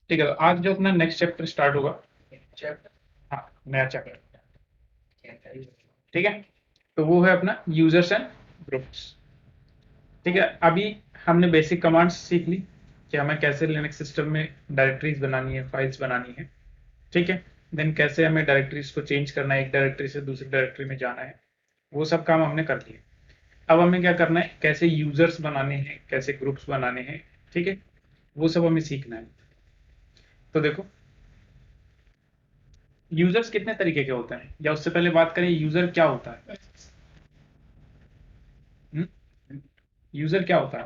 ठीक है, तो आज जो अपना नेक्स्ट चैप्टर स्टार्ट होगा, चैप्टर, हाँ नया चैप्टर, ठीक है, तो वो है अपना यूजर्स एंड ग्रुप्स। ठीक है, अभी हमने बेसिक कमांड्स सीख ली कि हमें कैसे लिनक्स सिस्टम में डायरेक्टरीज बनानी है, फाइल्स बनानी है। ठीक है, देन कैसे हमें डायरेक्टरीज को चेंज करना है, एक डायरेक्टरी से दूसरी डायरेक्टरी में जाना है, वो सब काम हमने कर लिए। अब हमें क्या करना है, कैसे यूजर्स बनाने हैं, कैसे ग्रुप्स बनाने हैं, ठीक है, वो सब हमें सीखना है। तो देखो, यूजर्स कितने तरीके के होते हैं, या उससे पहले बात करें यूजर क्या होता है। यूजर क्या होता है,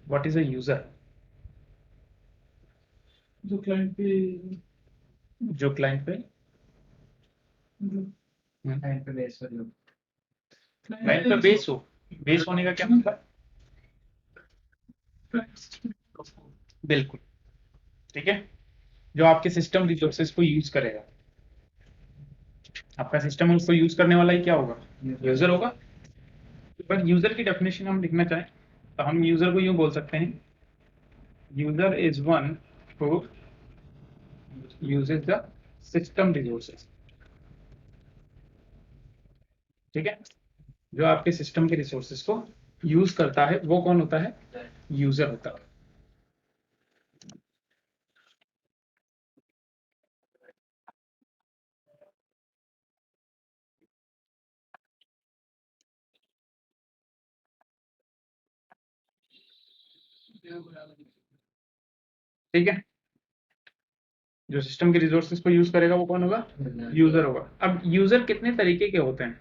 व्हाट इज अ यूजर। जो क्लाइंट पे जो क्लाइंट पे क्लाइंट पे बेस हो, जो क्लाइंट पे बेस हो। बेस होने का क्या मतलब। बिल्कुल, ठीक है, जो आपके सिस्टम रिसोर्सेज को यूज करेगा। आपका सिस्टम उसको यूज करने वाला ही क्या होगा, यूजर होगा। बट यूजर की डेफिनेशन हम लिखना चाहें तो हम यूजर को यूं बोल सकते हैं, user is one who uses the system resources. ठीक है, जो आपके सिस्टम के रिसोर्सेज को यूज करता है वो कौन होता है, यूजर होता है। ठीक है, जो सिस्टम के रिसोर्सेज को यूज करेगा वो कौन होगा, यूजर होगा। अब यूजर कितने तरीके के होते हैं,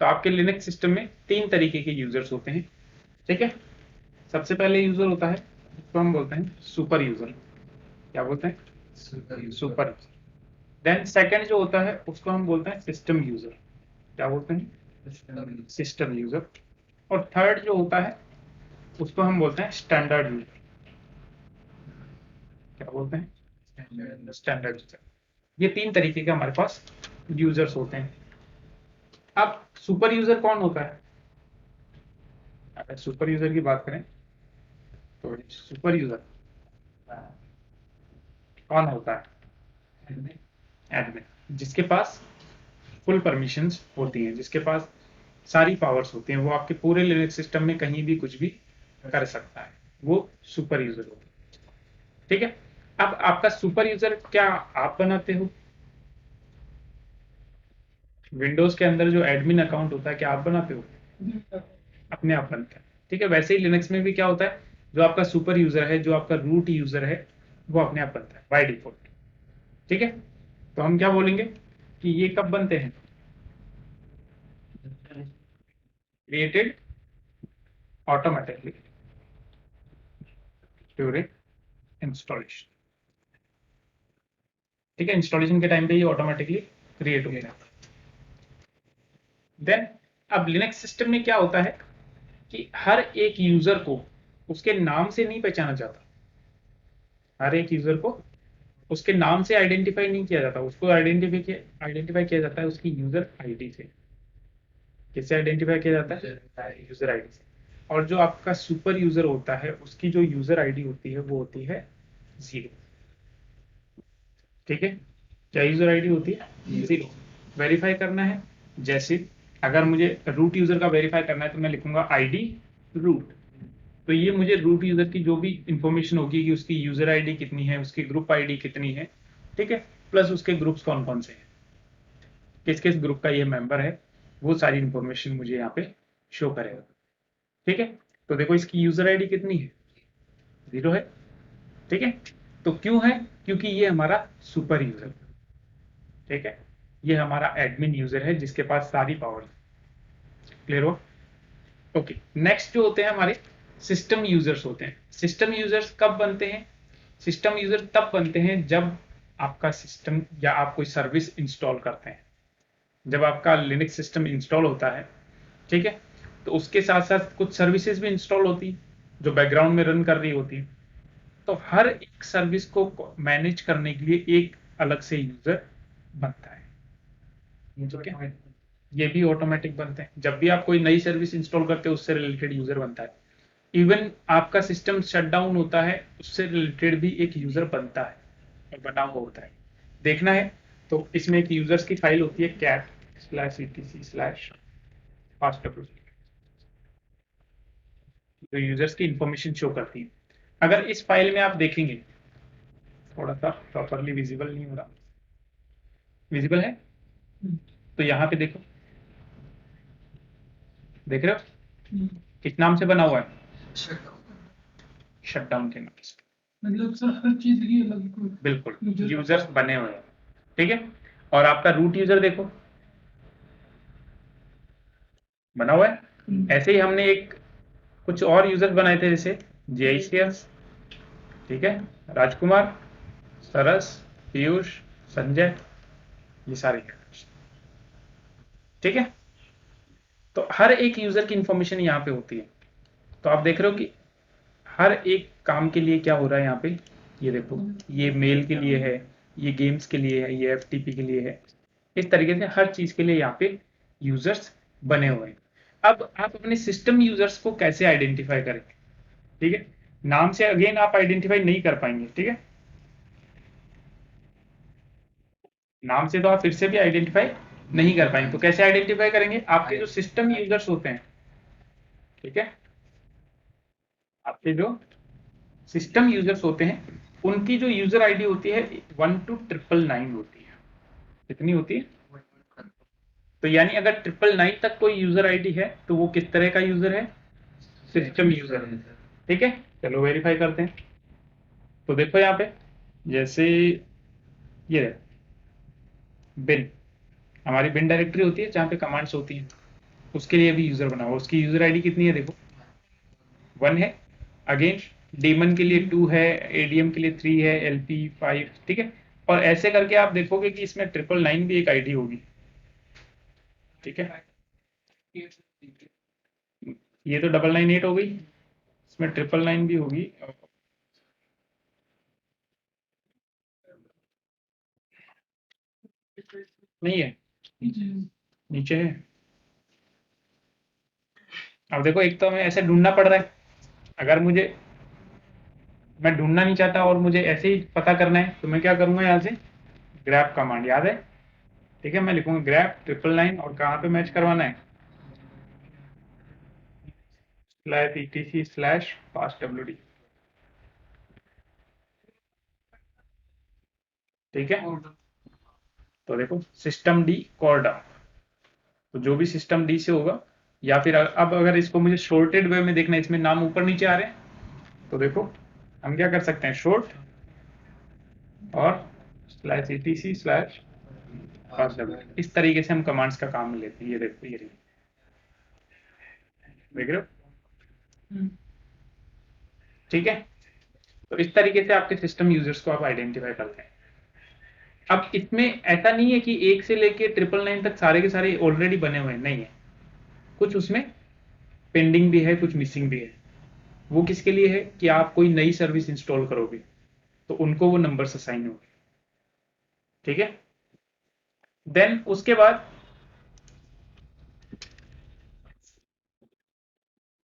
तो आपके लिनक्स सिस्टम में तीन तरीके के यूजर्स होते हैं। ठीक है, सबसे पहले यूजर होता है उसको हम बोलते हैं सुपर यूजर। क्या बोलते हैं, सुपर यूजर। देन सेकंड जो होता है उसको हम बोलते हैं सिस्टम यूजर। क्या बोलते हैं, सिस्टम यूजर। और थर्ड जो होता है उसको हम बोलते हैं स्टैंडर्ड यूजर। क्या बोलते हैं, स्टैंडर्ड यूजर। ये तीन तरीके के हमारे पास यूजर्स होते हैं। अब सुपर यूजर कौन होता है, अगर सुपर यूजर की बात करें तो सुपर यूजर कौन होता है, एडमिन, जिसके पास फुल परमिशंस होती हैं, जिसके पास सारी पावर्स होती हैं, वो आपके पूरे लिनक्स सिस्टम में कहीं भी कुछ भी कर सकता है, वो सुपर यूजर होता है। ठीक है, अब आपका सुपर यूजर क्या आप बनाते हो, विंडोज के अंदर जो एडमिन अकाउंट होता है क्या आप बनाते हो, अपने आप बनता है। ठीक है, वैसे ही लिनक्स में भी क्या होता है, जो आपका सुपर यूजर है, जो आपका रूट यूजर है, वो अपने आप बनता है बाय डिफॉल्ट। ठीक है, तो हम क्या बोलेंगे कि ये कब बनते हैं, क्रिएटेड ऑटोमेटिकली ड्यूरिंग इंस्टॉलेशन। ठीक है, इंस्टॉलेशन के टाइम पे ये ऑटोमेटिकली क्रिएट हो जाता है। देन अब लिनक्स सिस्टम में क्या होता है कि हर एक यूजर को उसके नाम से नहीं पहचाना जाता, हर एक यूजर को उसके नाम से आइडेंटिफाई नहीं किया जाता, उसको आइडेंटिफाई किया जाता है उसकी यूजर आईडी से। किससे आइडेंटिफाई किया जाता है, यूजर आईडी से। और जो आपका सुपर यूजर होता है उसकी जो यूजर आईडी होती है वो होती है 0। ठीक है, क्या यूजर आईडी होती है, 0। वेरीफाई करना है, जैसे अगर मुझे रूट यूजर का वेरीफाई करना है तो मैं लिखूंगा आईडी रूट। तो ये मुझे रूट यूजर की जो भी इंफॉर्मेशन होगी कि उसकी यूजर आईडी कितनी है, उसकी ग्रुप आईडी कितनी है, ठीक है, प्लस उसके ग्रुप्स कौन कौन से हैं, किस किस ग्रुप का ये मेंबर है, वो सारी इंफॉर्मेशन मुझे यहाँ पे शो करेगा। ठीक है, तो देखो इसकी यूजर आईडी कितनी है, 0 है। ठीक है, तो क्यों है, क्योंकि ये हमारा सुपर यूजर, ठीक है, ये हमारा एडमिन यूजर है जिसके पास सारी पावर। क्लियर हो, ओके। नेक्स्ट जो होते हैं हमारे सिस्टम यूजर्स होते हैं। सिस्टम यूजर्स कब बनते हैं, सिस्टम यूजर तब बनते हैं जब आपका सिस्टम या आप कोई सर्विस इंस्टॉल करते हैं। जब आपका लिनक्स सिस्टम इंस्टॉल होता है, ठीक है, तो उसके साथ साथ कुछ सर्विसेज भी इंस्टॉल होती हैं जो बैकग्राउंड में रन कर रही होती हैं। तो हर एक सर्विस को मैनेज करने के लिए एक अलग से यूजर बनता है। ठीक है, ये भी ऑटोमेटिक बनते हैं, जब भी आप कोई नई सर्विस इंस्टॉल करते हो उससे रिलेटेड यूजर बनता है। इवन आपका सिस्टम शट डाउन होता है उससे रिलेटेड भी एक यूजर बनता है और बना हुआ होता है। देखना है तो इसमें एक यूजर्स की फाइल होती है cat/etc/fastwd जो यूजर्स की इंफॉर्मेशन शो करती है। अगर इस फाइल में आप देखेंगे, थोड़ा सा प्रॉपरली विजिबल नहीं हो रहा, विजिबल है तो यहाँ पे देखो, देख रहे हो किस नाम से बना हुआ है? शटडाउन के नाम से। मतलब सर हर चीज की अलग कोई बिल्कुल User- यूजर्स बने हुए हैं, ठीक है। और आपका रूट यूजर देखो बना हुआ है। ऐसे ही हमने एक कुछ और यूजर्स बनाए थे जैसे JICS, ठीक है, राजकुमार, सरस, पीयूष, संजय, ये सारे ठीक है। तो हर एक यूजर की इंफॉर्मेशन यहाँ पे होती है। तो आप देख रहे हो कि हर एक काम के लिए क्या हो रहा है यहाँ पे, ये देखो, ये मेल के लिए है, ये गेम्स के लिए है, ये FTP के लिए है। इस तरीके से हर चीज के लिए यहाँ पे यूजर्स बने हुए हैं। अब आप अपने सिस्टम यूजर्स को कैसे आइडेंटिफाई करेंगे? ठीक है, नाम से अगेन आप आइडेंटिफाई नहीं कर पाएंगे, ठीक है, नाम से तो आप फिर से भी आइडेंटिफाई नहीं कर पाएंगे। तो कैसे आइडेंटिफाई करेंगे? आपके जो सिस्टम यूजर्स होते हैं, ठीक है, आपके जो सिस्टम यूजर्स होते हैं उनकी जो यूजर आईडी होती है 1 to 999 होती है। कितनी होती है? तो यानी अगर 999 तक कोई यूजर आईडी है तो वो किस तरह का यूजर है? सिस्टम यूजर है, ठीक है। चलो वेरीफाई करते हैं। तो देखो यहाँ पे जैसे ये बिन, हमारी बिन डायरेक्टरी होती है जहाँ पे कमांड्स होती हैं, उसके लिए भी यूजर बना हुआ, उसकी यूजर आईडी कितनी है देखो 1 है। अगेन डेमन के लिए 2 है, ADM के लिए 3 है, LP 5, ठीक है। और ऐसे करके आप देखोगे कि इसमें 999 भी एक आईडी होगी, ठीक है। ये तो 998 हो गई, इसमें 999 भी होगी। नहीं है, नीचे है। अब देखो एक तो हमें ऐसे ढूंढना पड़ रहा है, अगर मुझे, मैं ढूंढना नहीं चाहता और मुझे ऐसे ही पता करना है तो मैं क्या करूंगा, यहाँ से ग्रैप कमांड याद है, ठीक है, मैं लिखूंगा ग्रैप 999 और कहाँ पे मैच करवाना है, /etc/fastwd, ठीक है। तो देखो सिस्टम डी कोर डाउन, तो जो भी सिस्टम डी से होगा, या फिर अब अगर इसको मुझे शॉर्टेड वे में देखना है, इसमें नाम ऊपर नीचे आ रहे हैं, तो देखो हम क्या कर सकते हैं, शॉर्ट और /etc/fastwd, इस तरीके से हम कमांड्स का काम लेते हैं। ये देखो, ये देख रहे हो, ठीक है। तो इस तरीके से आपके सिस्टम यूजर्स को आप आइडेंटिफाई करते हैं। अब इसमें ऐसा नहीं है कि 1 से लेके 999 तक सारे के सारे ऑलरेडी बने हुए हैं, नहीं है, कुछ उसमें पेंडिंग भी है, कुछ मिसिंग भी है। वो किसके लिए है कि आप कोई नई सर्विस इंस्टॉल करोगे तो उनको वो नंबर असाइन होंगे, ठीक है। देन उसके बाद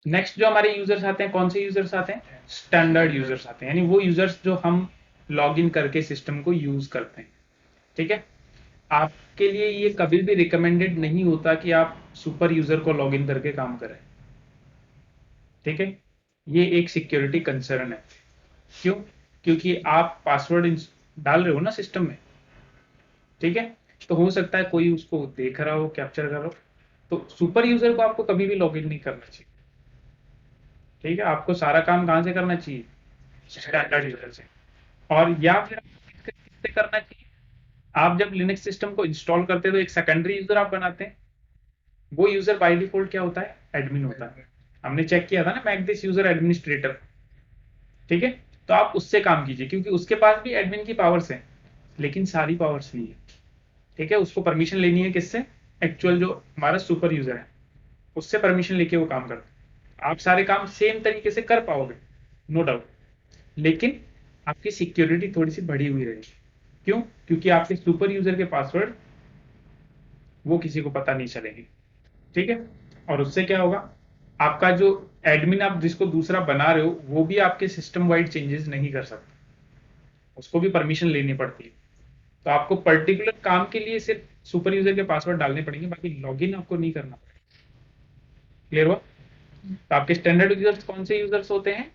नेक्स्ट जो हमारे यूजर्स आते हैं, कौन से यूजर्स आते हैं? स्टैंडर्ड यूजर्स आते हैं, यानी वो यूजर्स जो हम लॉग इन करके सिस्टम को यूज करते हैं, ठीक है। आपके लिए ये कभी भी रिकमेंडेड नहीं होता कि आप सुपर यूजर को लॉग इन करके काम करें, ठीक है। ये एक सिक्योरिटी कंसर्न है। क्यों? क्योंकि आप पासवर्ड डाल रहे हो ना सिस्टम में, ठीक है, तो हो सकता है कोई उसको देख रहा हो, कैप्चर कर रहा हो, तो सुपर यूजर को आपको कभी भी लॉग इन नहीं करना चाहिए, ठीक है। आपको सारा काम कहाँ से करना चाहिए? स्टैंडर्ड यूजर से। और या फिर किससे करना चाहिए? आप जब लिनक्स सिस्टम को इंस्टॉल करते हैं तो एक सेकेंडरी यूजर आप बनाते हैं, वो यूजर बाय डिफॉल्ट क्या होता है? एडमिन होता है। हमने चेक किया था ना, मैक दिस यूजर एडमिनिस्ट्रेटर, ठीक है। तो आप उससे काम कीजिए क्योंकि उसके पास भी एडमिन की पावर्स हैं, लेकिन सारी पावर्स नहीं है, ठीक है। उसको परमिशन लेनी है किससे? एक्चुअल जो हमारा सुपर यूजर है उससे परमिशन लेके वो काम करता है। आप सारे काम सेम तरीके से कर पाओगे, नो डाउट, लेकिन आपकी सिक्योरिटी थोड़ी सी बढ़ी हुई रहेगी। क्यों? क्योंकि आपके सुपर यूजर के पासवर्ड वो किसी को पता नहीं चलेंगे, ठीक है। और उससे क्या होगा? आपका जो एडमिन आप जिसको दूसरा बना रहे हो वो भी आपके सिस्टम वाइड चेंजेस नहीं कर सकते, उसको भी परमिशन लेनी पड़ती है। तो आपको पर्टिकुलर काम के लिए सिर्फ सुपर यूजर के पासवर्ड डालने पड़ेंगे, बाकी लॉगिन आपको नहीं करना पड़ेगा। क्लियर हुआ? तो आपके स्टैंडर्ड यूजर्स कौन से यूजर्स होते हैं?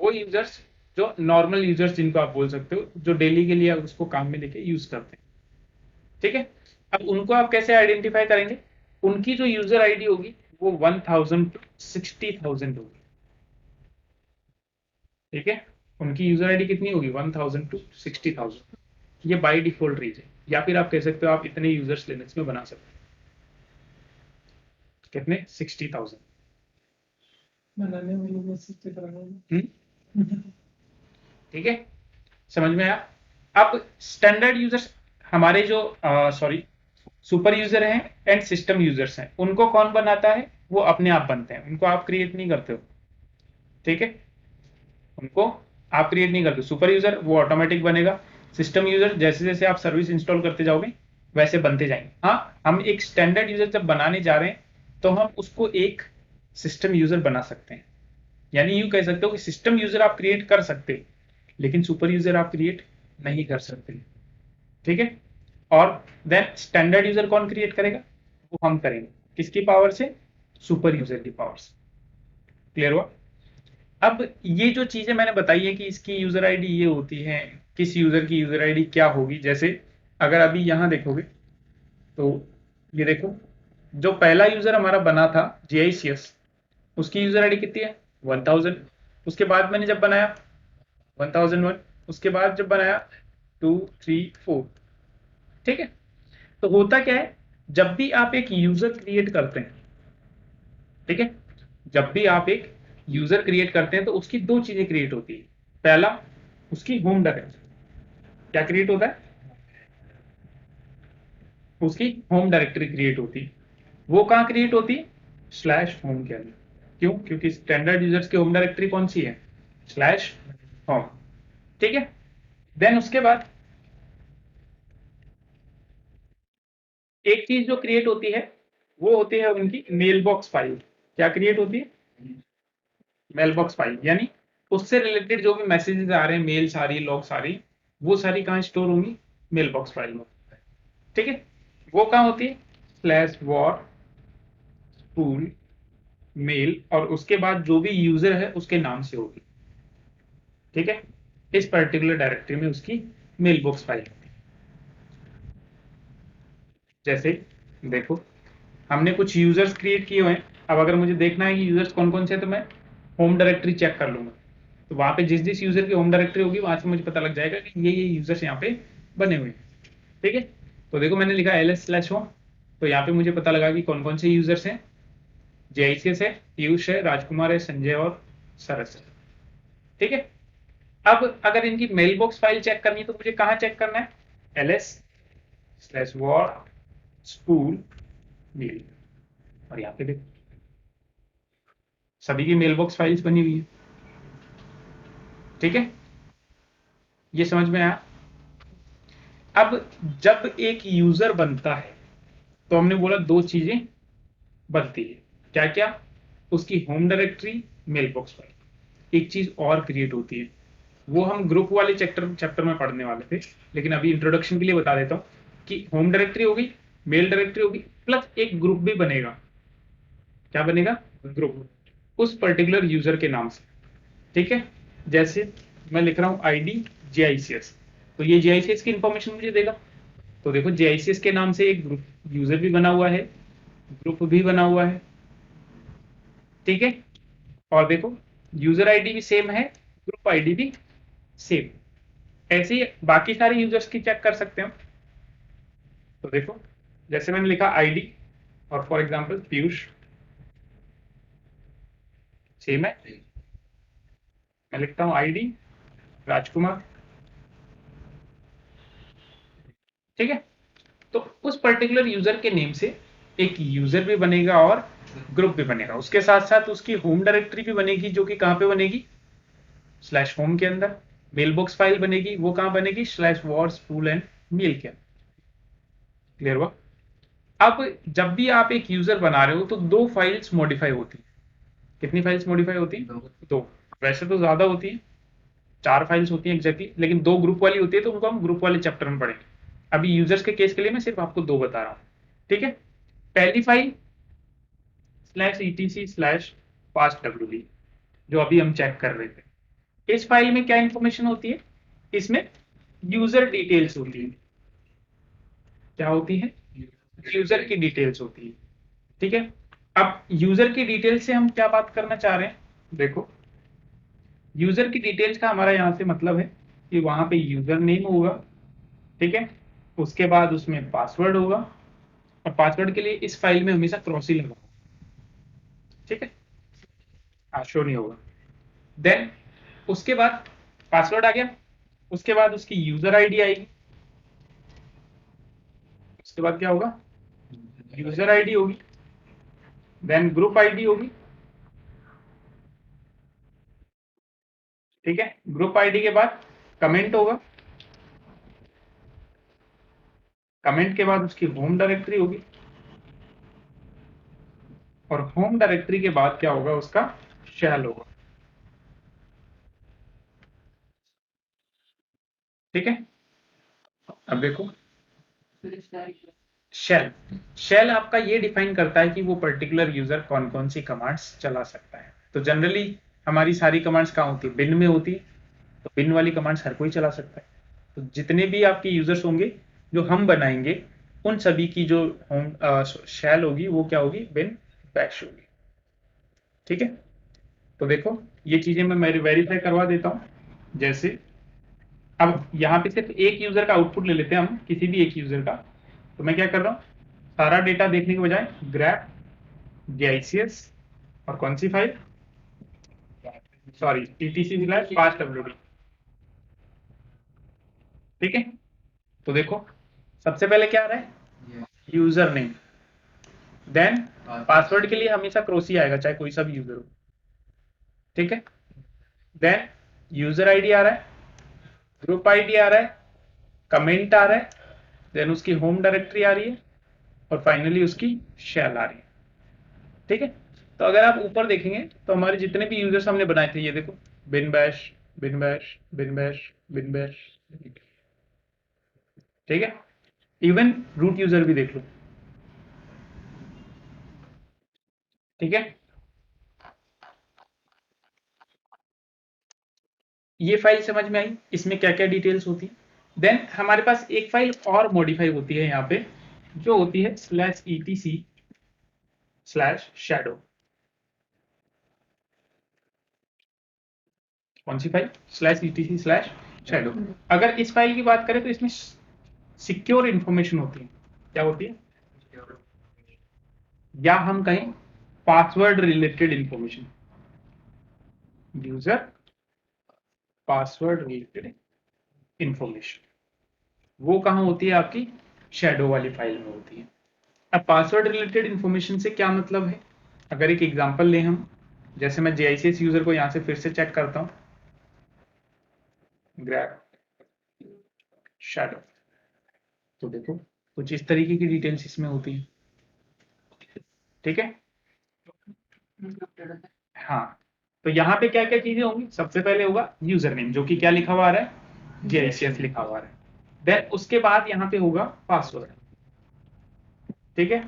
वो यूजर्स जो नॉर्मल यूजर्स जिनको आप बोल सकते हो, जो डेली के लिए उसको काम में लेके यूज करते हैं। ठीक है, अब उनको आप कैसे आइडेंटिफाई करेंगे? उनकी जो यूजर आईडी होगी वो 1000 to 60,000 होगी। ठीक है, उनकी यूजर आईडी कितनी होगी? 1000 to 60,000। ये बाय डिफॉल्ट रेंज है, या फिर आप कह सकते हो आप इतने यूजर्स लिनक्स में बना सकते हो। कितने? 60,000। बनाने में लोग सीखते कराने ठीक है, समझ में आया? अब स्टैंडर्ड यूजर्स हमारे जो सॉरी सुपर यूजर हैं एंड सिस्टम यूजर्स हैं, उनको कौन बनाता है? वो अपने आप बनते हैं, उनको आप क्रिएट नहीं करते हो। ठीक है, उनको आप क्रिएट नहीं करते। सुपर यूजर वो ऑटोमेटिक बनेगा, सिस्टम यूजर जैसे जैसे आप सर्विस इंस्टॉल करते जाओगे वैसे बनते जाएंगे। हाँ, हम एक स्टैंडर्ड यूजर जब बनाने जा रहे हैं तो हम उसको एक सिस्टम यूजर बना सकते हैं, यानी यूं कह सकते हो कि सिस्टम यूजर आप क्रिएट कर सकते हो लेकिन सुपर यूजर आप क्रिएट नहीं कर सकते। ठीक है, और देन स्टैंडर्ड यूजर कौन क्रिएट करेगा? वो हम करेंगे। किसकी पावर से? सुपर यूजर की पावर से। क्लियर हुआ? अब ये जो चीजें मैंने बताई है कि इसकी यूजर आईडी ये होती है, किस यूजर की यूजर आईडी क्या होगी, जैसे अगर अभी यहां देखोगे तो ये देखो, जो पहला यूजर हमारा बना था GICS, उसकी यूजर आईडी कितनी है? 1000। उसके बाद मैंने जब बनाया 1001, उसके बाद जब बनाया 2 3 4। ठीक है, तो होता क्या है, जब भी आप एक यूजर क्रिएट करते हैं, ठीक है, जब भी आप एक यूजर क्रिएट करते हैं तो उसकी दो चीजें क्रिएट होती है। पहला, उसकी होम डायरेक्टरी। क्या क्रिएट होता है? उसकी होम डायरेक्टरी क्रिएट होती है। वो कहां क्रिएट होती है? स्लैश होम के अंदर। क्यों? क्योंकि स्टैंडर्ड यूजर्स की होम डायरेक्टरी कौन सी है? Slash home. ठीक है, देन उसके बाद एक चीज जो क्रिएट होती है वो होती है उनकी मेल बॉक्स फाइल। क्या क्रिएट होती है? मेल बॉक्स फाइल, यानी उससे रिलेटेड जो भी मैसेजेस आ रहे हैं, मेल्स आ रही है, लॉग्स आ रही है, वो सारी कहाँ स्टोर होंगी? मेल बॉक्स फाइल में। ठीक है, वो कहाँ होती है? स्लैश वॉर स्पूल मेल, और उसके बाद जो भी यूजर है उसके नाम से होगी। ठीक है, इस पर्टिकुलर डायरेक्टरी में उसकी मेल बॉक्स फाइल होती है। जैसे देखो, हमने कुछ यूजर्स क्रिएट किए हुए हैं। अब अगर मुझे देखना है कि यूजर्स कौन कौन से हैं तो मैं होम डायरेक्टरी चेक कर लूंगा, तो वहां पे जिस जिस यूजर की होम डायरेक्टरी होगी वहां से मुझे पता लग जाएगा कि ये यूजर्स यहाँ पे बने हुए हैं। ठीक है, तो देखो मैंने लिखा ls/home, तो यहाँ पे मुझे पता लगा कि कौन कौन से यूजर्स हैं। JICS है, पीयूष है, राजकुमार है, संजय और सरस है। ठीक है, अब अगर इनकी मेल बॉक्स फाइल चेक करनी है तो मुझे कहाँ चेक करना है? ls/war spool मेल, और यहाँ पे देखो सभी की मेल बॉक्स फाइल्स बनी हुई है। ठीक है, ये समझ में आया? अब जब एक यूजर बनता है तो हमने बोला दो चीजें बनती है। क्या क्या? उसकी home directory, mail box file. एक चीज और क्रिएट होती है, वो हम ग्रुप वाले चैप्टर में पढ़ने वाले थे, लेकिन अभी इंट्रोडक्शन के लिए बता देता हूँ कि होम डायरेक्टरी होगी, मेल डायरेक्टरी होगी, प्लस एक ग्रुप भी बनेगा। क्या बनेगा? ग्रुप, उस पर्टिकुलर यूजर के नाम से। ठीक है, जैसे मैं लिख रहा हूं ID JICS, तो ये JICS की इंफॉर्मेशन मुझे देगा। तो देखो JICS के नाम से एक ग्रुप यूजर भी बना हुआ है, ग्रुप भी बना हुआ है। ठीक है, और देखो यूजर आईडी भी सेम है, ग्रुप आईडी भी सेम। ऐसे ही बाकी सारे यूजर्स की चेक कर सकते हैं। तो देखो जैसे मैंने लिखा ID और फॉर एग्जांपल पीयूष सेम है, मैं लिखता हूं ID राजकुमार। ठीक है, तो उस पर्टिकुलर यूजर के नेम से एक यूजर भी बनेगा और ग्रुप भी बनेगा। उसके साथ साथ उसकी होम डायरेक्टरी भी बनेगी, जो कि कहां पे बनेगी? स्लैश होम के अंदर। मेल बॉक्स फाइल बनेगी, वो कहां बनेगी? Slash var spool and mail के अंदर। क्लियर हुआ? अब जब भी आप एक यूजर बना रहे हो तो दो फाइल्स मॉडिफाई होती है। कितनी फाइल्स मॉडिफाई होती हैं? दो। वैसे तो ज्यादा होती है, 4 फाइल्स होती हैं एग्जैक्टली, लेकिन 2 ग्रुप वाली होती है तो उनको हम ग्रुप वाले चैप्टर में पढ़ेंगे। अभी यूजर्स के केस के लिए मैं सिर्फ आपको 2 बता रहा हूँ, ठीक है। पहली फाइल /etc/fastwd जो अभी हम चेक कर रहे थे, इस फाइल में क्या इंफॉर्मेशन होती है? इसमें यूजर डिटेल्स होती है। क्या होती है? यूजर की डिटेल्स होती है, ठीक है। अब यूजर की डिटेल्स से हम क्या बात करना चाह रहे हैं? देखो, यूजर की डिटेल्स का हमारा यहां से मतलब है कि वहां पे यूजर नेम होगा, ठीक है, उसके बाद उसमें पासवर्ड होगा, और पासवर्ड के लिए इस फाइल में हमेशा क्रॉस ही लगा, ठीक है, शो नहीं होगा। देन उसके बाद पासवर्ड आ गया, उसके बाद उसकी यूजर आईडी आएगी, उसके बाद क्या होगा? यूजर आईडी होगी, देन ग्रुप आईडी होगी, ठीक है। ग्रुप आईडी के बाद कमेंट होगा, कमेंट के बाद उसकी होम डायरेक्टरी होगी, और होम डायरेक्टरी के बाद क्या होगा? उसका शेल होगा, ठीक है। अब देखो, शेल शेल आपका ये डिफाइन करता है कि वो पर्टिकुलर यूजर कौन कौन सी कमांड्स चला सकता है। तो जनरली हमारी सारी कमांड्स कहाँ होती है? बिन में होती है, तो बिन वाली कमांड्स हर कोई चला सकता है। तो जितने भी आपके यूजर्स होंगे जो हम बनाएंगे, उन सभी की जो होम शेल होगी वो क्या होगी? बिन बैश होगी, ठीक है। तो देखो, ये चीजें मैं वेरीफाई करवा देता हूं। जैसे अब यहाँ पे सिर्फ एक यूजर का आउटपुट ले लेते हैं हम, किसी भी एक यूजर का। तो मैं क्या कर रहा हूँ, सारा डेटा देखने के बजाय ग्रैप gics और कौन सी फाइल, सॉरी etc/fastwd, ठीक है। तो देखो, सबसे पहले क्या आ रहा है? यूजर नेम, देन पासवर्ड के लिए हमेशा क्रोसी आएगा चाहे कोई सा भी यूजर हो, ठीक है। देन यूजर आईडी आ रहा है, ग्रुप आईडी आ रहा है, कमेंट आ रहा है, देन उसकी होम डायरेक्टरी आ रही है, और फाइनली उसकी शेल आ रही है, ठीक है। तो अगर आप ऊपर देखेंगे तो हमारे जितने भी यूजर्स हमने बनाए थे, ये देखो, bin bash, bin bash, bin bash, bin bash, ठीक है। इवन रूट यूजर भी देख लो, ठीक है। ये फाइल समझ में आई, इसमें क्या क्या डिटेल्स होती है। देन हमारे पास एक फाइल और मॉडिफाई होती है यहाँ पे, जो होती है /etc/shadow। कौन सी फाइल? /etc/shadow। अगर इस फाइल की बात करें तो इसमें सिक्योर इंफॉर्मेशन होती है। क्या होती है? या हम कहें password related information, user password related information, वो कहां होती है? आपकी शैडो वाली फाइल में होती है। अब पासवर्ड रिलेटेड इंफॉर्मेशन से क्या मतलब है? अगर एक एग्जांपल लें हम, जैसे मैं JICS यूजर को यहां से फिर से चेक करता हूं, ग्रैब शैडो, तो देखो कुछ इस तरीके की डिटेल्स इसमें होती है, ठीक है। हाँ, तो यहाँ पे क्या क्या चीजें होंगी? सबसे पहले होगा यूजर नेम, जो कि क्या लिखा हुआ आ रहा है? JICS लिखा हुआ आ रहा है। देन उसके बाद यहाँ पे होगा पासवर्ड, ठीक है।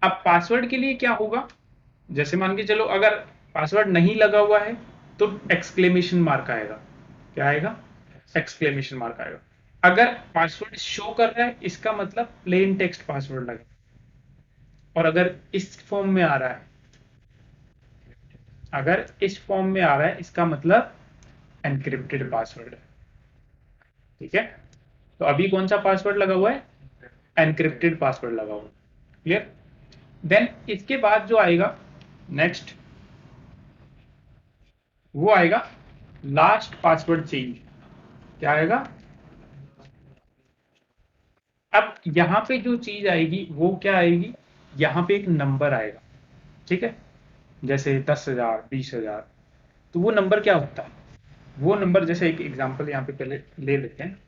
अब पासवर्ड के लिए क्या होगा? जैसे मान के चलो, अगर पासवर्ड नहीं लगा हुआ है तो एक्सक्लेमेशन मार्क आएगा। क्या आएगा? एक्सक्लेमेशन मार्क आएगा। अगर पासवर्ड शो कर रहा है, इसका मतलब प्लेन टेक्स्ट पासवर्ड लगे, और अगर इस फॉर्म में आ रहा है, अगर इस फॉर्म में आ रहा है, इसका मतलब एनक्रिप्टेड पासवर्ड है, ठीक है। तो अभी कौन सा पासवर्ड लगा हुआ है? एनक्रिप्टेड पासवर्ड लगा हुआ है, क्लियर। देन इसके बाद जो आएगा नेक्स्ट, वो आएगा लास्ट पासवर्ड चेंज। क्या आएगा? अब यहां पे जो चीज आएगी वो क्या आएगी? यहां पे एक नंबर आएगा, ठीक है। जैसे 10,000, 20,000, तो वो नंबर क्या होता है? वो नंबर, जैसे एक एग्जांपल यहाँ पे पहले ले लेते हैं,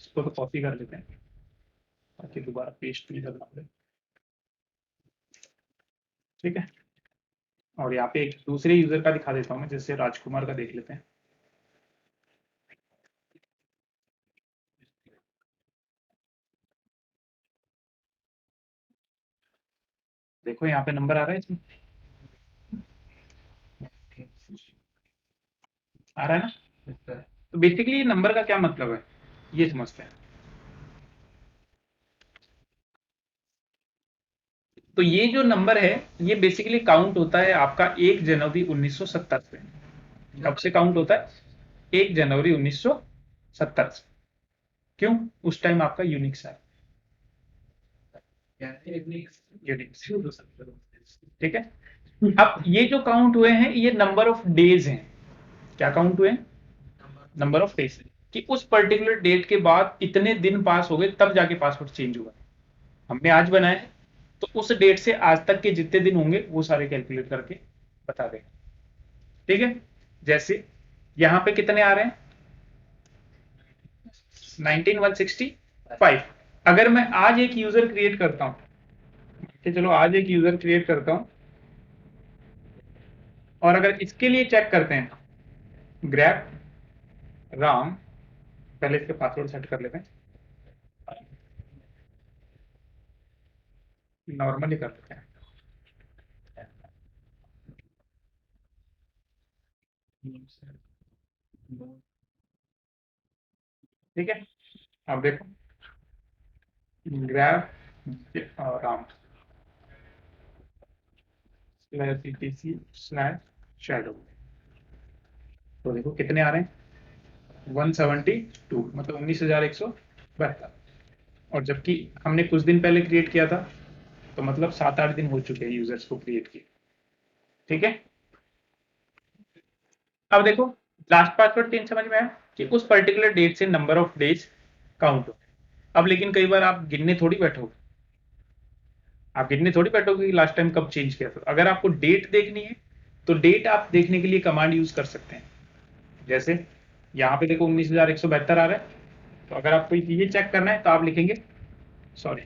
इसको तो कॉपी कर लेते हैं ताकि दोबारा पेस्ट नहीं करना पड़े, ठीक है। और यहाँ पे एक दूसरे यूजर का दिखा देता हूँ मैं, जैसे राजकुमार का देख लेते हैं। देखो यहाँ पे नंबर आ रहा है इसमें, आ रहा है ना। तो बेसिकली ये नंबर का क्या मतलब है ये समझते हैं। तो ये जो नंबर है ये बेसिकली काउंट होता है आपका 1 जनवरी 1970 से। कब से काउंट होता है? 1 जनवरी 1970 से। क्यों? उस टाइम आपका यूनिक्स है। यूनिक्स, ठीक है। अब ये जो काउंट हुए हैं ये नंबर ऑफ डेज हैं। क्या काउंट हुए हैं? नंबर ऑफ डेज, कि उस पर्टिकुलर डेट के बाद इतने दिन पास हो गए तब जाके पासवर्ड चेंज हुआ। हमने आज बनाया है तो उस डेट से आज तक के जितने दिन होंगे वो सारे कैलकुलेट करके बता देगा। ठीक है। जैसे यहां पे कितने आ रहे हैं? 19165। अगर मैं आज एक यूजर क्रिएट करता हूं, चलो आज एक यूजर क्रिएट करता हूं, और अगर इसके लिए चेक करते हैं ग्रैप राम, पहले इसके पासवर्ड सेट कर लेते हैं, नॉर्मली कर लेते हैं। ठीक है। अब देखो ग्रैप राम /etc/shadow, तो देखो कितने आ रहे हैं? 172, मतलब 19,172। और जबकि हमने कुछ दिन पहले क्रिएट किया था, तो मतलब 7-8 दिन हो चुके हैं यूजर्स को क्रिएट किए। ठीक है। अब देखो लास्ट पासवर्ड चेंज समझ में आया कि उस पर्टिकुलर डेट से नंबर ऑफ डेज काउंट हो। अब लेकिन कई बार आप गिनने थोड़ी बैठोगे, कि लास्ट टाइम कब चेंज किया था। अगर आपको डेट देखनी है तो डेट आप देखने के लिए कमांड यूज कर सकते हैं। जैसे यहाँ पे देखो 19,172 आ रहा है, तो अगर आपको ये चेक करना है तो आप लिखेंगे सॉरी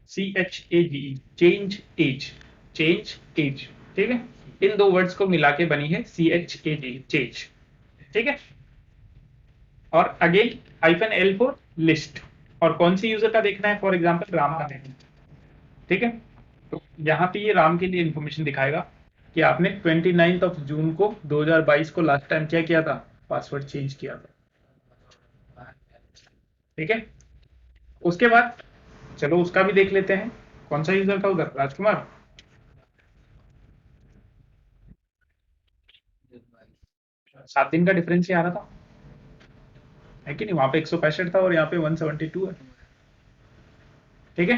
CHAGE, चेंज एज, ठीक है। इन दो वर्ड्स को मिला के बनी है CHAGE, चेंज। ठीक है। और अगेन -L फॉर लिस्ट, और कौन सी यूजर का देखना है? फॉर एग्जाम्पल राम का देखना है। ठीक है। तो यहाँ पे ये राम के लिए इंफॉर्मेशन दिखाएगा कि आपने 29 जून को 2022 को लास्ट टाइम क्या किया था? पासवर्ड चेंज किया था। ठीक है। उसके बाद चलो उसका भी देख लेते हैं। कौन सा यूजर था उधर? राजकुमार। 7 दिन का डिफरेंस ही आ रहा था, है कि नहीं? वहां पे 165 था और यहाँ पे 172 है। ठीक है।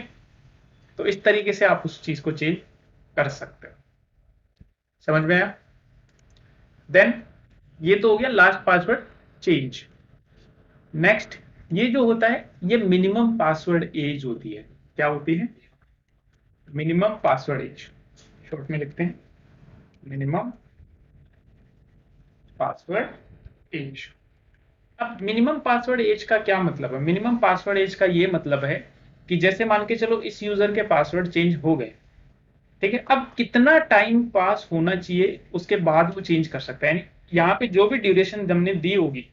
तो इस तरीके से आप उस चीज को चेंज कर सकते हो। समझ में आया? देन ये तो हो गया लास्ट पासवर्ड चेंज। नेक्स्ट ये जो होता है ये मिनिमम पासवर्ड एज होती है। क्या होती है? मिनिमम पासवर्ड एज, शॉर्ट में लिखते हैं मिनिमम पासवर्ड एज। अब मिनिमम पासवर्ड एज का क्या मतलब है? मिनिमम पासवर्ड एज का ये मतलब है कि जैसे मान के चलो इस यूजर के पासवर्ड चेंज हो गए, ठीक है, अब कितना टाइम पास होना चाहिए उसके बाद वो चेंज कर सकता है। यानी यहाँ पे जो भी ड्यूरेशन हमने दी होगी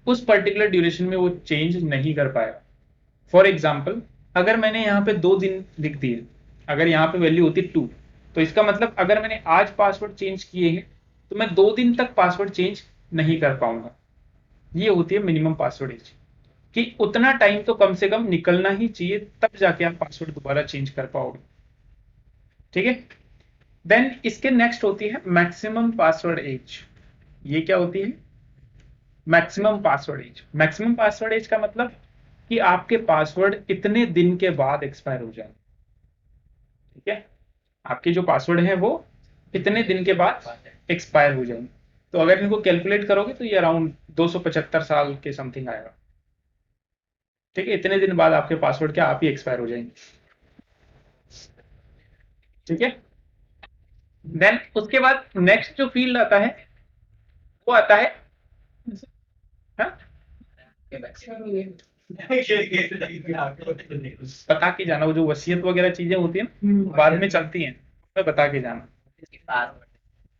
उस पर्टिकुलर ड्यूरेशन में वो चेंज नहीं कर पाएगा। फॉर एग्जाम्पल अगर मैंने यहाँ पे 2 दिन लिख दिए, अगर यहाँ पे वैल्यू होती 2, तो इसका मतलब अगर मैंने आज पासवर्ड चेंज किए हैं तो मैं 2 दिन तक पासवर्ड चेंज नहीं कर पाऊंगा। ये होती है मिनिमम पासवर्ड एज, कि उतना टाइम तो कम से कम निकलना ही चाहिए तब जाके आप पासवर्ड दोबारा चेंज कर पाओगे। ठीक है। देन इसके नेक्स्ट होती है मैक्सिमम पासवर्ड एज। ये क्या होती है? Maximum password age. Maximum password age का मतलब कि आपके पासवर्ड इतने दिन के बाद एक्सपायर हो जाए। ठीक है। आपके जो पासवर्ड है वो इतने दिन के बाद एक्सपायर हो जाएंगे। तो अगर इनको कैलकुलेट करोगे तो ये अराउंड 275 साल के समथिंग आएगा। ठीक है। इतने दिन बाद आपके पासवर्ड क्या आप ही एक्सपायर हो जाएंगे। ठीक है। देन उसके बाद नेक्स्ट जो फील्ड आता है वो आता है हाँ? बता के जाना, वो जो वसीयत वगैरह चीजें होती है ना बाद में चलती हैं। मैं बता के जाना।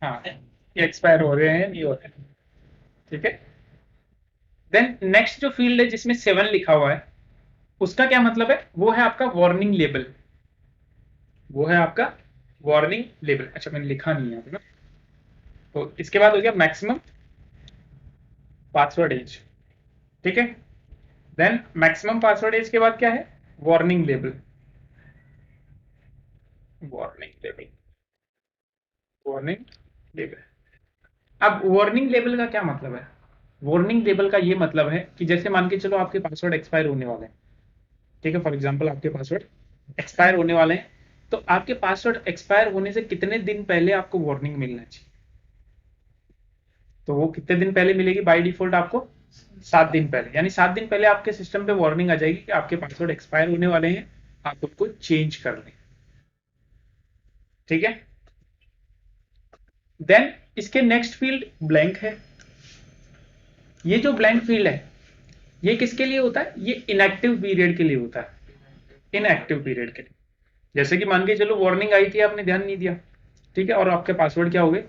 हाँ, ये एक्सपायर हो रहे हैं नहीं हो रहे हैं, ठीक है। देन नेक्स्ट जो फील्ड है जिसमें 7 लिखा हुआ है, उसका क्या मतलब है? वो है आपका वार्निंग लेबल। वो है आपका वार्निंग लेबल। अच्छा, मैंने लिखा नहीं है यहाँ पे ना। तो इसके बाद हो गया मैक्सिमम पासवर्ड एज, ठीक है। देन मैक्सिमम पासवर्ड एज के बाद क्या है? Warning label. Warning label, warning label. अब वार्निंग लेबल का क्या मतलब है? वार्निंग लेबल का ये मतलब है कि जैसे मान के चलो आपके पासवर्ड एक्सपायर होने वाले हैं, ठीक है। फॉर एग्जांपल आपके पासवर्ड एक्सपायर होने वाले हैं, तो आपके पासवर्ड एक्सपायर होने से कितने दिन पहले आपको वार्निंग मिलना चाहिए? तो वो कितने दिन पहले मिलेगी बाय डिफॉल्ट? आपको 7 दिन पहले। यानी 7 दिन पहले आपके सिस्टम पे वार्निंग आ जाएगी कि आपके पासवर्ड एक्सपायर होने वाले हैं, आप उनको चेंज कर लें, ठीक है। देन इसके नेक्स्ट फील्ड ब्लैंक है। ये जो ब्लैंक फील्ड है, ये किसके लिए होता है? ये इनएक्टिव पीरियड के लिए होता है। इनएक्टिव पीरियड के लिए, जैसे कि मान के चलो वार्निंग आई थी, आपने ध्यान नहीं दिया, ठीक है, और आपके पासवर्ड क्या हो गए?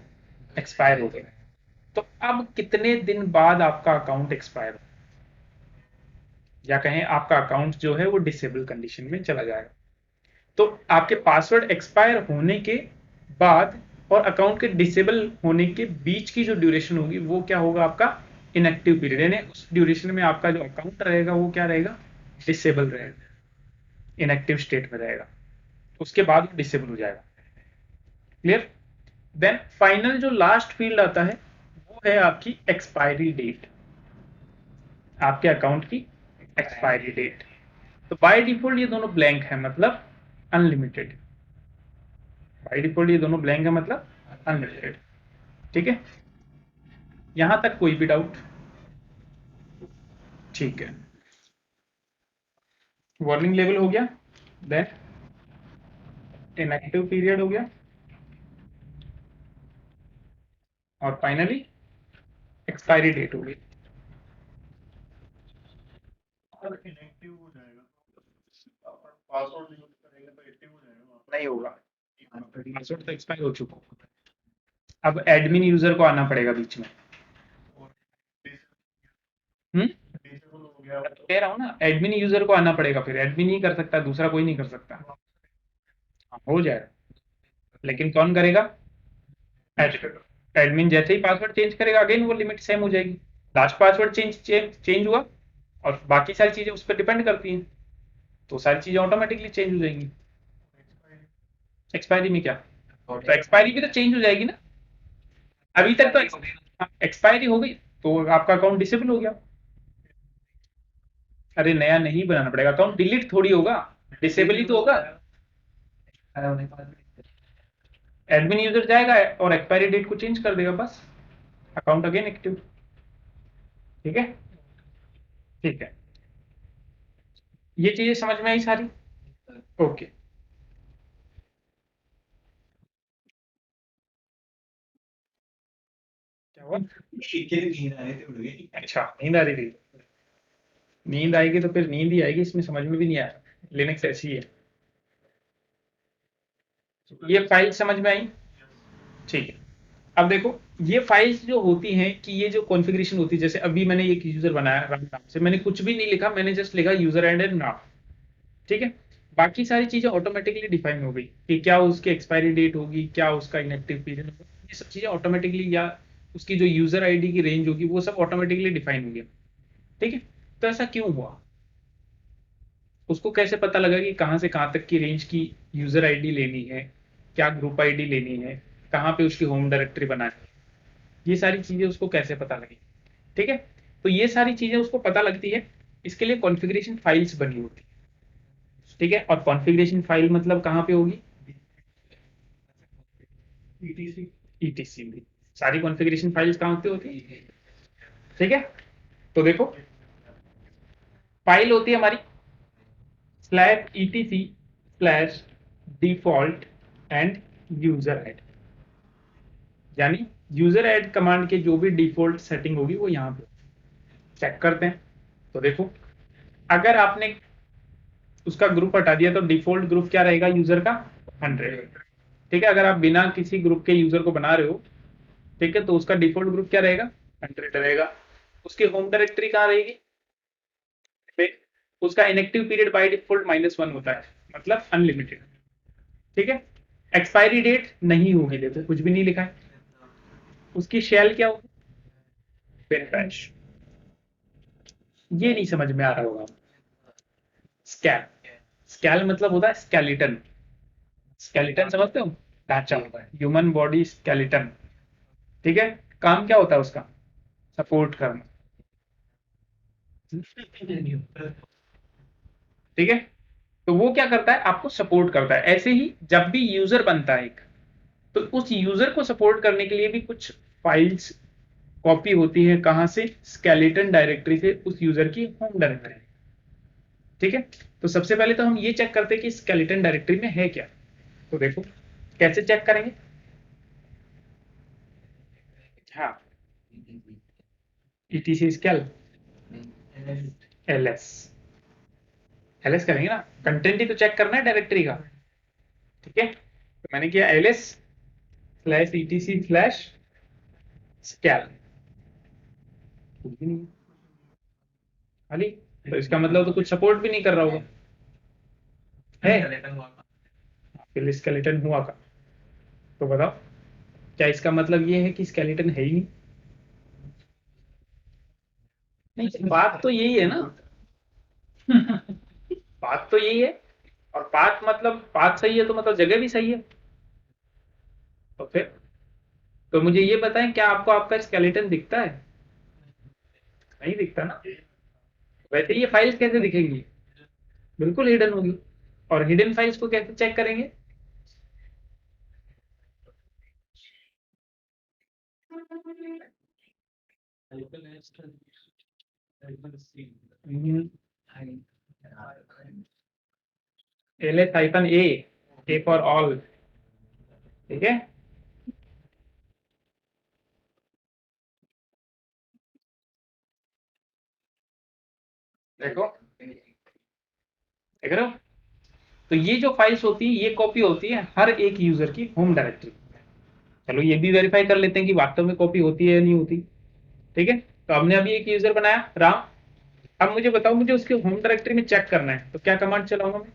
एक्सपायर हो गए। तो अब कितने दिन बाद आपका अकाउंट एक्सपायर हो, या कहें आपका अकाउंट जो है वो डिसेबल कंडीशन में चला जाएगा। तो आपके पासवर्ड एक्सपायर होने के बाद और अकाउंट के डिसेबल होने के बीच की जो ड्यूरेशन होगी वो क्या होगा? आपका इनएक्टिव पीरियड। यानी उस ड्यूरेशन में आपका जो अकाउंट रहेगा वो क्या रहेगा? डिसेबल रहेगा, इनएक्टिव स्टेट में रहेगा। उसके बाद डिसेबल हो जाएगा। क्लियर? देन फाइनल जो लास्ट फील्ड आता है वो है आपकी एक्सपायरी डेट, आपके अकाउंट की एक्सपायरी डेट। तो बाय डिफॉल्ट ये दोनों ब्लैंक है, मतलब अनलिमिटेड। बाय डिफॉल्ट ये दोनों ब्लैंक है, मतलब अनलिमिटेड, ठीक है। यहां तक कोई भी डाउट? ठीक है, वार्निंग लेवल हो गया, देन इनएक्टिव पीरियड हो गया, और फाइनली एक्सपायरी डेट हो गई। इनएक्टिव हो जाएगा, पासवर्ड यूज करेंगे तो एक्टिव हो जाएगा? नहीं होगा, पासवर्ड तो एक्सपायर हो चुका। अब एडमिन यूजर को आना पड़ेगा बीच में। डिसेबल हो गया तो कह रहा हूँ ना, एडमिन यूजर को आना पड़ेगा, फिर एडमिन ही कर सकता है, दूसरा कोई नहीं कर सकता। हाँ, हो जाएगा, लेकिन कौन करेगा? एडमिन जैसे ही पासवर्ड चेंज करेगा, अगेन वो लिमिट सेम हो जाएगी। लास्ट पासवर्ड चेंज हुआ, और बाकी सारी चीजें उस पर डिपेंड करती हैं, तो सारी चीजें ऑटोमेटिकली चेंज हो जाएंगी। एक्सपायरी में क्या? तो एक्सपायरी भी तो चेंज हो जाएगी ना। अभी तक तो एक्सपायरी हो गई तो आपका अकाउंट डिसेबल हो गया। अरे नया नहीं बनाना पड़ेगा, अकाउंट डिलीट थोड़ी होगा, डिसेबल ही तो होगा। एडमिन यूजर जाएगा और एक्सपायरी डेट को चेंज कर देगा, बस अकाउंट अगेन एक्टिव, ठीक है। ठीक है, ये चीजें समझ में आई सारी? ओके। क्या हुआ? अच्छा, नींद आ रही थी। नींद आएगी तो फिर नींद ही आएगी, इसमें समझ में भी नहीं आया। लिनक्स ऐसी है। ये फाइल समझ में आई? ठीक है। अब देखो, ये फाइल्स जो होती हैं कि ये जो कॉन्फ़िगरेशन होती है, जैसे अभी मैंने एक यूजर बनाया राम नाम से, मैंने कुछ भी नहीं लिखा, मैंने जस्ट लिखा यूजर एंड नाम, ठीक है। बाकी सारी चीजें ऑटोमेटिकली डिफाइन हो गई कि क्या उसकी एक्सपायरी डेट होगी, क्या उसका इनएक्टिव पीरियड होगा, ये सब चीजें ऑटोमेटिकली, या उसकी जो यूजर आईडी की रेंज होगी वो सब ऑटोमेटिकली डिफाइन हो गया, ठीक है। तो ऐसा क्यों हुआ? उसको कैसे पता लगा कि कहाँ से कहाँ तक की रेंज की यूजर आईडी लेनी है, क्या ग्रुप आईडी लेनी है, कहाँ पे उसकी होम डायरेक्टरी बनानी है, ये सारी चीजें उसको कैसे पता लगी, ठीक है। तो ये सारी चीजें उसको पता लगती है, इसके लिए कॉन्फ़िगरेशन फाइल्स बनी होती है, ठीक है। और कॉन्फ़िगरेशन फाइल मतलब कहाँ पे होगी? ईटीसी में। सारी कॉन्फ़िगरेशन फाइल्स कहाँ होती है? ठीक है। तो देखो, फाइल होती है हमारी /etc/default एंड यूजर ऐड, यानी यूजर ऐड कमांड के जो भी डिफॉल्ट सेटिंग होगी वो यहाँ पे चेक करते हैं। तो देखो, अगर आपने उसका ग्रुप हटा दिया तो डिफॉल्ट ग्रुप क्या रहेगा यूजर का? 100। ठीक है, अगर आप बिना किसी ग्रुप के यूजर को बना रहे हो, ठीक है, तो उसका डिफॉल्ट ग्रुप क्या रहेगा, 100 रहेगा। उसकी होम डायरेक्टरी कहाँ रहेगी, उसका इनएक्टिव पीरियड बाय डिफॉल्ट -1 होता है, मतलब अनलिमिटेड। ठीक है, एक्सपायरी डेट नहीं होगी, देखो कुछ भी नहीं लिखा है। उसकी शेल क्या होगी, वेरिफाइश। ये नहीं समझ में आ रहा होगा। स्कैल, स्कैल मतलब होता है स्केलेटन। स्केलेटन समझते हो, ढांचा होता है, ह्यूमन बॉडी स्केलेटन। ठीक है, काम क्या होता है उसका, सपोर्ट करना। ठीक है, तो वो क्या करता है, आपको सपोर्ट करता है। ऐसे ही जब भी यूजर बनता है एक, तो उस यूजर को सपोर्ट करने के लिए भी कुछ फाइल्स कॉपी होती है, कहां से, स्केलेटन डायरेक्टरी से उस यूजर की होम डायरेक्टरी। ठीक है, तो सबसे पहले तो हम ये चेक करते हैं कि स्केलेटन डायरेक्टरी में है क्या। तो देखो कैसे चेक करेंगे। हाँ, etc स्केल ls, ls करेंगे ना, कंटेंट ही तो चेक करना है डायरेक्टरी का। ठीक है, तो मैंने किया ls/etc/scale, खाली। तो इसका मतलब तो कुछ सपोर्ट भी नहीं कर रहा होगा, है फिर स्केलेटन हुआ का। तो बताओ, क्या इसका मतलब ये है कि स्केलेटन है ही नहीं? नहीं, बात तो यही है ना। बात तो यही है, और बात मतलब बात सही है तो मतलब जगह भी सही है। तो फिर, तो मुझे ये बताएं, क्या आपको आपका स्केलेटन दिखता है? नहीं दिखता ना। वैसे ये फाइल्स कैसे दिखेंगी, बिल्कुल हिडन होगी। और हिडन फाइल्स को कैसे चेक करेंगे? ls-a for all. ठीक है, देखो देख रहे हो, तो ये जो फाइल्स होती है ये कॉपी होती है हर एक यूजर की होम डायरेक्टरी। चलो ये भी वेरीफाई कर लेते हैं कि वास्तव में कॉपी होती है या नहीं होती। ठीक है, तो हमने अभी एक यूजर बनाया राम। अब मुझे बताओ, मुझे उसके होम डायरेक्टरी में चेक करना है, तो क्या कमांड चलाऊंगा मैं?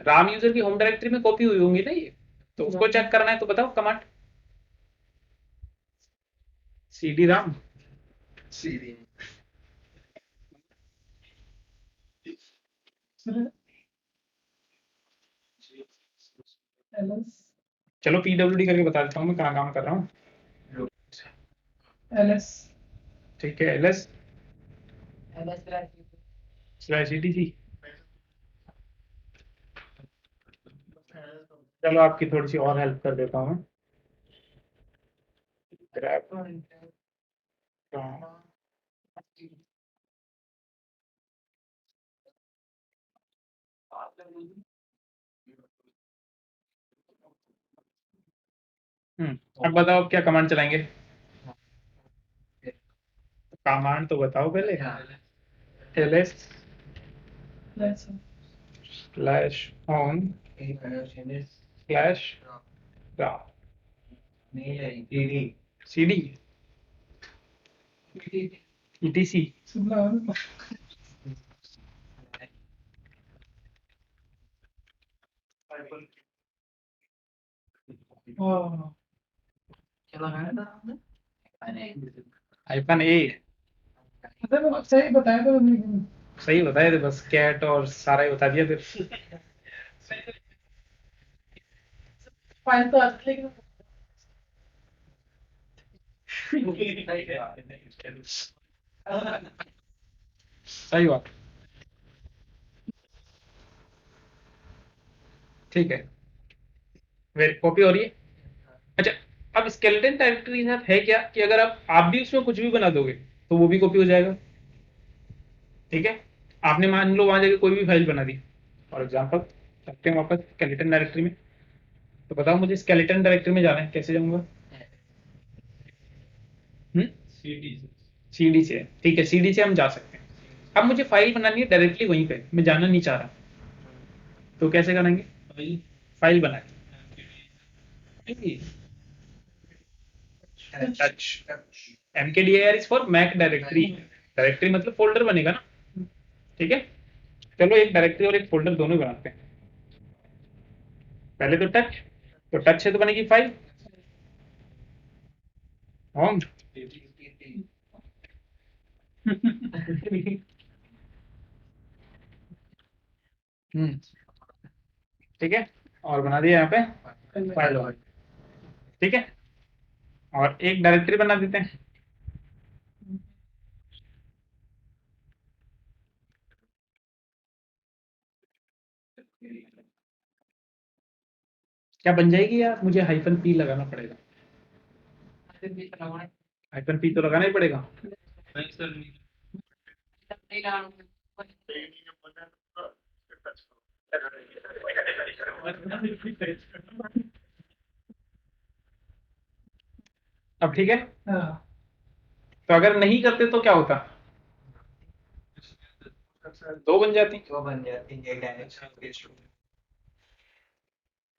राम यूजर की होम डायरेक्टरी में कॉपी हुई होंगी ना ये, तो उसको चेक करना है, तो बताओ कमांड। cd राम, ls चलो pwd करके बता देता हूँ मैं कहाँ काम कर रहा हूँ। ls ठीक है, ls/etc। चलो आपकी थोड़ी सी और हेल्प कर देता हूँ मैं। grab अब बताओ क्या कमांड चलाएंगे, कमांड तो बताओ पहले। ls ls /home /raw cd etc। सुबह हाँ -a। मतलब सही बताया तो नहीं। सही बताया थे, बस कैट और सारा ही बता दिया फिर। फाइल तो आज लेकिन सही बात। ठीक है, वेरी कॉपी हो रही है। अच्छा, अब स्केलेटन डायरेक्टरी के साथ है क्या कि अगर आप भी उसमें कुछ भी बना दोगे तो वो भी कॉपी हो जाएगा। ठीक है, आपने मान लो वहां जाके कोई भी फाइल बना दी, फॉर एग्जाम्पल चलते हैं वापस स्केलेटन डायरेक्टरी में। तो बताओ मुझे स्केलेटन डायरेक्टरी में जाना है, कैसे जाऊंगा? सीडी से, ठीक है, सीडी से हम जा सकते हैं। अब मुझे फाइल बनानी है डायरेक्टली वहीं पे, मैं जाना नहीं चाह रहा, तो कैसे करेंगे? फाइल बनाए touch mkdir is for make directory directory मतलब फोल्डर बनेगा ना ठीक है चलो एक डायरेक्टरी और एक फोल्डर दोनों बनाते हैं पहले तो टच से तो बनेगी फाइल होम ठीक है और बना दिया यहाँ पे फाइल ठीक है और एक डायरेक्टरी बना देते हैं क्या बन जाएगी यार मुझे हाइफन पी लगाना पड़ेगा हाइफन पी तो लगाना ही पड़ेगा नहीं सर नहीं बना तो टच अब ठीक है हाँ तो अगर नहीं करते तो क्या होता दो बन जाती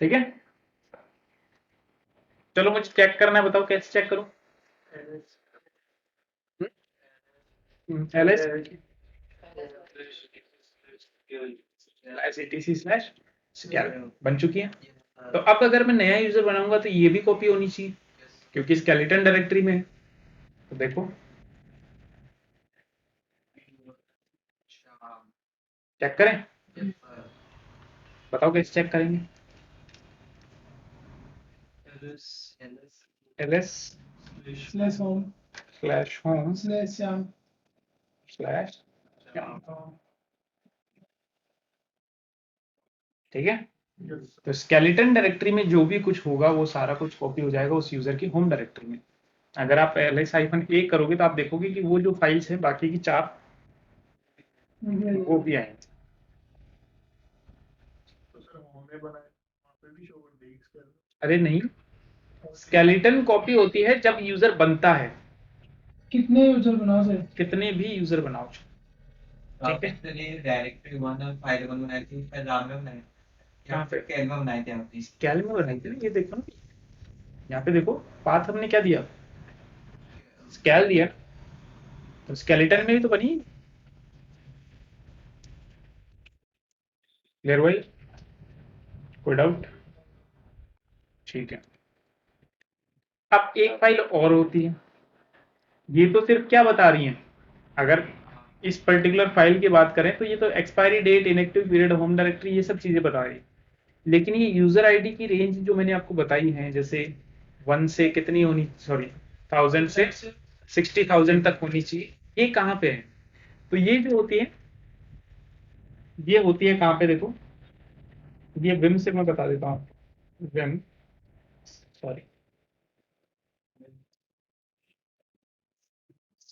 ठीक है चलो मुझे चेक करना है बताओ कैसे चेक करूं ls etc/scale बन चुकी है तो अब अगर मैं नया यूजर बनाऊंगा तो ये भी कॉपी होनी चाहिए क्योंकि स्केलेटन डायरेक्टरी में है तो देखो चेक करें बताओ कैसे चेक करेंगे ls slash home /home slash Shyam / ठीक है तो स्केलेटन डायरेक्टरी में जो भी कुछ होगा वो सारा कुछ कॉपी हो जाएगा उस यूजर की होम डायरेक्टरी में अगर आप ls-a करोगे तो आप देखोगे कि वो जो फाइल्स है बाकी की 4 वो भी आएंगे तो सर हमने बनाया वहाँ पे भी शो कर देगी इसके अरे नहीं स्केलेटन कॉपी होती है जब यूजर बनता है कितने यूजर बनाओ सर कितने भी यूजर बनाओ ठीक है डायरेक्टरी फाइल बनाई थी राम में बनाई कहाँ पे कैल में बनाई थी आपने स्केल में बनाई थी ना ये देखो ना यहाँ पे देखो पाथ हमने क्या दिया स्केल दिया तो स्केलेटन में भी तो बनी क्लियर हुआ कोई डाउट ठीक है अब एक फाइल और होती है ये तो सिर्फ क्या बता रही है अगर इस पर्टिकुलर फाइल की बात करें तो ये तो expiry date inactive period home directory ये सब चीजें बता रही है लेकिन ये यूजर आईडी की रेंज जो मैंने आपको बताई है जैसे 1 से कितनी होनी सॉरी 1000 से 60,000 तक होनी चाहिए ये कहाँ पे है तो ये जो होती है ये होती है कहाँ पे देखो ये विम से मैं बता देता हूँ विम सॉरी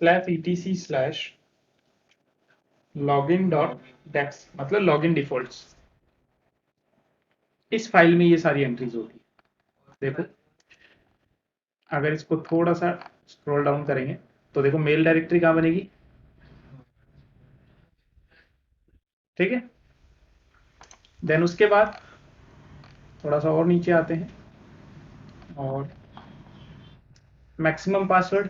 /etc/login.dex मतलब लॉगिन डिफॉल्ट्स इस फाइल में ये सारी एंट्रीज होती है देखो अगर इसको थोड़ा सा स्क्रॉल डाउन करेंगे तो देखो मेल डायरेक्टरी कहाँ बनेगी ठीक है देन उसके बाद थोड़ा सा और नीचे आते हैं और मैक्सिमम पासवर्ड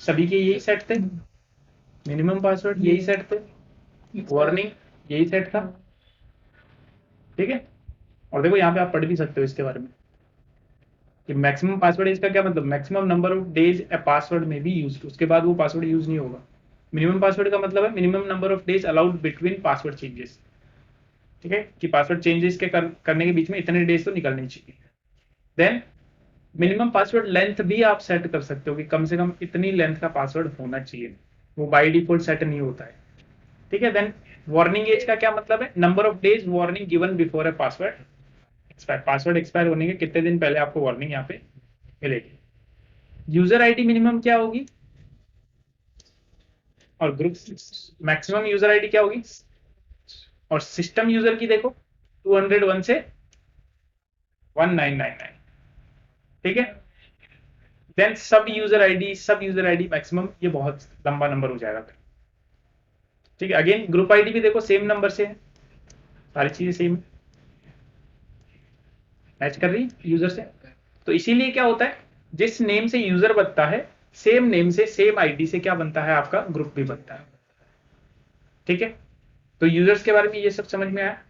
सभी के यही सेट थे मिनिमम पासवर्ड यही सेट थे वार्निंग यही सेट था ठीक है और देखो यहाँ पे आप पढ़ भी सकते हो इसके बारे में कि मैक्सिमम पासवर्ड इसका क्या मतलब maximum number of days a password में भी यूज उसके बाद वो पासवर्ड यूज नहीं होगा मिनिमम पासवर्ड का मतलब है minimum number of days allowed between password changes ठीक है कि पासवर्ड चेंजेस के करने के बीच में इतने डेज तो निकलने चाहिए देन मिनिमम पासवर्ड लेंथ भी आप सेट कर सकते हो कि कम से कम इतनी लेंथ का पासवर्ड होना चाहिए वो बाय डिफॉल्ट सेट नहीं होता है ठीक है देन वार्निंग एज का क्या मतलब है number of days warning given before a password expire होने के कितने दिन पहले आपको वार्निंग यहाँ पे मिलेगी यूजर आईडी मिनिमम क्या होगी और ग्रुप मैक्सिमम यूजर आईडी क्या होगी और सिस्टम यूजर की देखो 201 से 1999 ठीक है देन सब यूजर आईडी मैक्सिमम ये बहुत लंबा नंबर हो जाएगा ठीक है अगेन ग्रुप आईडी भी देखो सेम नंबर से है सारी चीजें सेम है मैच कर रही है यूजर से। तो इसीलिए क्या होता है, जिस नेम से यूजर बनता है सेम नेम से सेम आईडी से क्या बनता है, आपका ग्रुप भी बनता है। ठीक है, तो यूजर्स के बारे में ये सब समझ में आया।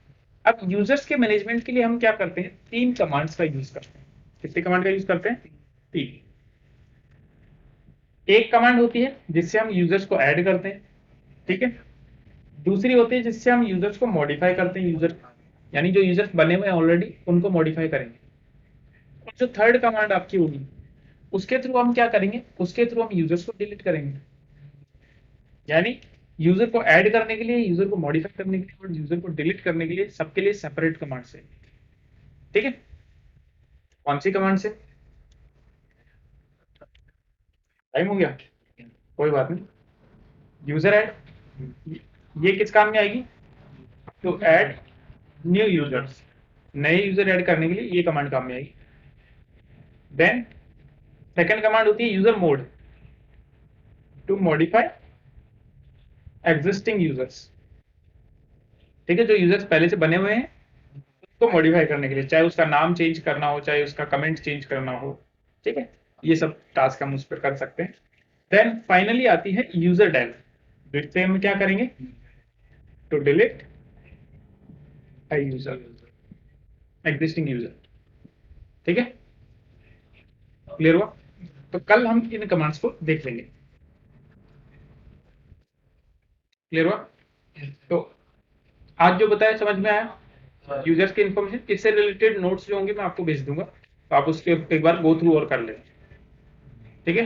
अब यूजर्स के मैनेजमेंट के लिए हम क्या करते हैं, 3 कमांड्स का यूज करते हैं। कितने कमांड का यूज करते हैं, 3। एक कमांड होती है जिससे हम यूजर्स को ऐड करते हैं, ठीक है। दूसरी होती है जिससे हम यूजर्स को मॉडिफाई करते हैं, यूजर यानी जो यूजर्स बने हुए हैं ऑलरेडी उनको मॉडिफाई करेंगे। और जो थर्ड कमांड आपकी होगी उसके थ्रू हम क्या करेंगे, उसके थ्रू हम यूजर्स को डिलीट करेंगे। यानी यूजर को ऐड करने के लिए, यूजर को मॉडिफाई करने के लिए और यूजर को डिलीट करने के लिए सबके लिए सेपरेट कमांड से। ठीक है, कौन सी कमांड से, टाइम हो गया, कोई बात नहीं। यूजर ऐड ये किस काम में आएगी, टू ऐड न्यू यूजर्स, नए यूजर ऐड करने के लिए ये कमांड काम में आएगी। देन सेकंड कमांड होती है user mod, to modify existing users. ठीक है, जो यूजर्स पहले से बने हुए हैं उसको मॉडिफाई करने के लिए, चाहे उसका नाम चेंज करना हो, चाहे उसका कमेंट चेंज करना हो। ठीक है, ये सब टास्क हम उस पर कर सकते हैं। देन फाइनली आती है यूजर डेल, जिससे हम क्या करेंगे, to delete a user, existing user. ठीक है, क्लियर हुआ। तो कल हम इन कमांड्स को देख लेंगे। क्लियर हुआ। तो आज जो बताया समझ में आया, यूजर्स की इंफॉर्मेशन, इससे रिलेटेड नोट्स जो होंगे मैं आपको भेज दूंगा, तो आप उसके एक बार गो थ्रू और कर लें। ठीक है।